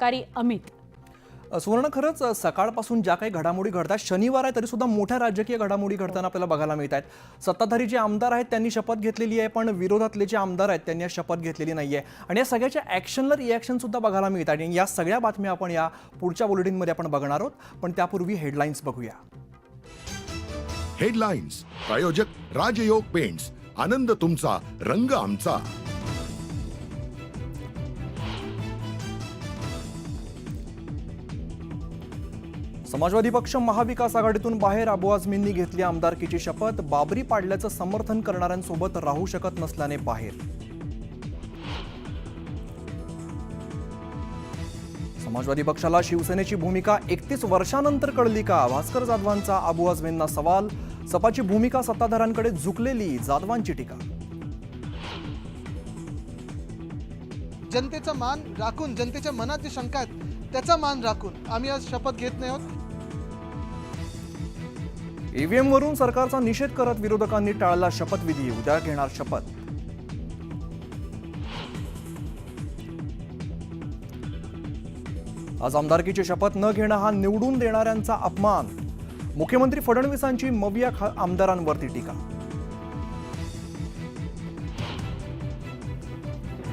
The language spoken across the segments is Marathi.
कारी अमित सुवर्ण, खरंच सकाळपासून ज्या काही घडामोडी घडतात, शनिवार आहे तरी सुद्धा मोठ्या राजकीय घडामोडी घडताना आपल्याला बघायला मिळत आहेत। सत्ताधारी जे आमदार आहेत त्यांनी शपथ घेतलेली आहे, पण विरोधातले जे आमदार आहेत त्यांनी शपथ घेतलेली नाहीये आणि या सगळ्याच्या ॲक्शनला रिॲक्शन सुद्धा बघायला मिळतात आणि या सगळ्या बातम्या आपण या पुढच्या बुलेटिनमध्ये आपण बघणार आहोत। पण त्यापूर्वी हेडलाईन्स बघूया। हेडलाईन्स प्रायोजक राजयोग पेंट्स, आनंद तुमचा, रंग आमचा। समाजवादी पक्ष महाविकास आघाडीतून बाहेर, अबू आझमींनी घेतली आमदारकीची शपथ। बाबरी पाडल्याचं समर्थन करणाऱ्यांसोबत राहू शकत नसल्याने बाहेर। समाजवादी पक्षाला शिवसेनेची भूमिका 31 वर्षांनंतर कळली का? भास्कर जाधवांचा अबू आझमींना सवाल। सपाची भूमिका सत्ताधाऱ्यांकडे झुकलेली, जाधवांची टीका। जनतेचा मान राखून, जनतेच्या मनात जे शंका आहेत त्याचा मान राखून आम्ही आज शपथ घेत नाही आहोत। ईव्हीएम वरून सरकारचा निषेध करत विरोधकांनी टाळला शपथविधी, उद्या घेणार शपथ। आज आमदारकीची शपथ न घेणं हा निवडून देणाऱ्यांचा अपमान। मुख्यमंत्री फडणवीसांची मविया आमदारांवरती टीका।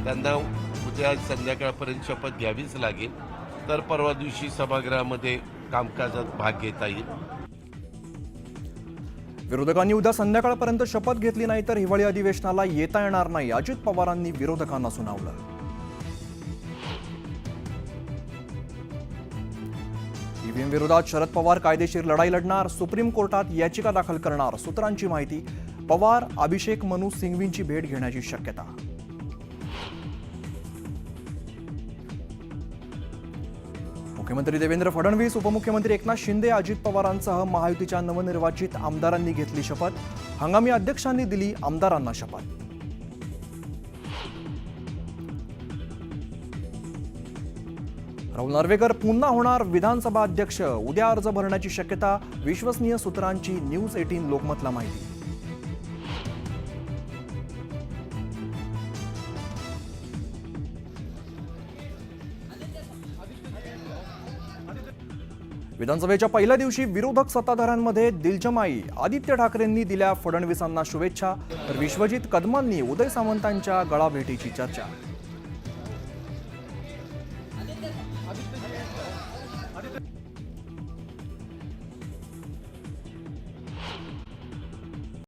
त्यांना उद्या संध्याकाळपर्यंत शपथ घ्यावीच लागेल, तर परवा दिवशी सभागृहामध्ये कामकाजात भाग घेता येईल। विरोधकांनी उद्या संध्याकाळपर्यंत शपथ घेतली नाही तर हिवाळी अधिवेशनाला येता येणार नाही, अजित पवारांनी विरोधकांना सुनावलं। ईव्हीएम विरोधात शरद पवार कायदेशीर लढाई लढणार, सुप्रीम कोर्टात याचिका दाखल करणार, सूत्रांची माहिती। पवार, अभिषेक मनु सिंघवींची भेट घेण्याची शक्यता। मुख्यमंत्री देवेंद्र फडणवीस, उपमुख्यमंत्री एकनाथ शिंदे, अजित पवारांसह महायुतीच्या नवनिर्वाचित आमदारांनी घेतली शपथ। हंगामी अध्यक्षांनी दिली आमदारांना शपथ। राहुल नार्वेकर पुन्हा होणार विधानसभा अध्यक्ष, उद्या अर्ज भरण्याची शक्यता। विश्वसनीय सूत्रांची न्यूज 18 लोकमतला माहिती। विधानसभेच्या पहिल्या दिवशी विरोधक सत्ताधाऱ्यांमध्ये दिलजमाई। आदित्य ठाकरेंनी दिल्या फडणवीसांना शुभेच्छा, तर विश्वजित कदमांनी उदय सामंतांच्या गळाभेटीची चर्चा।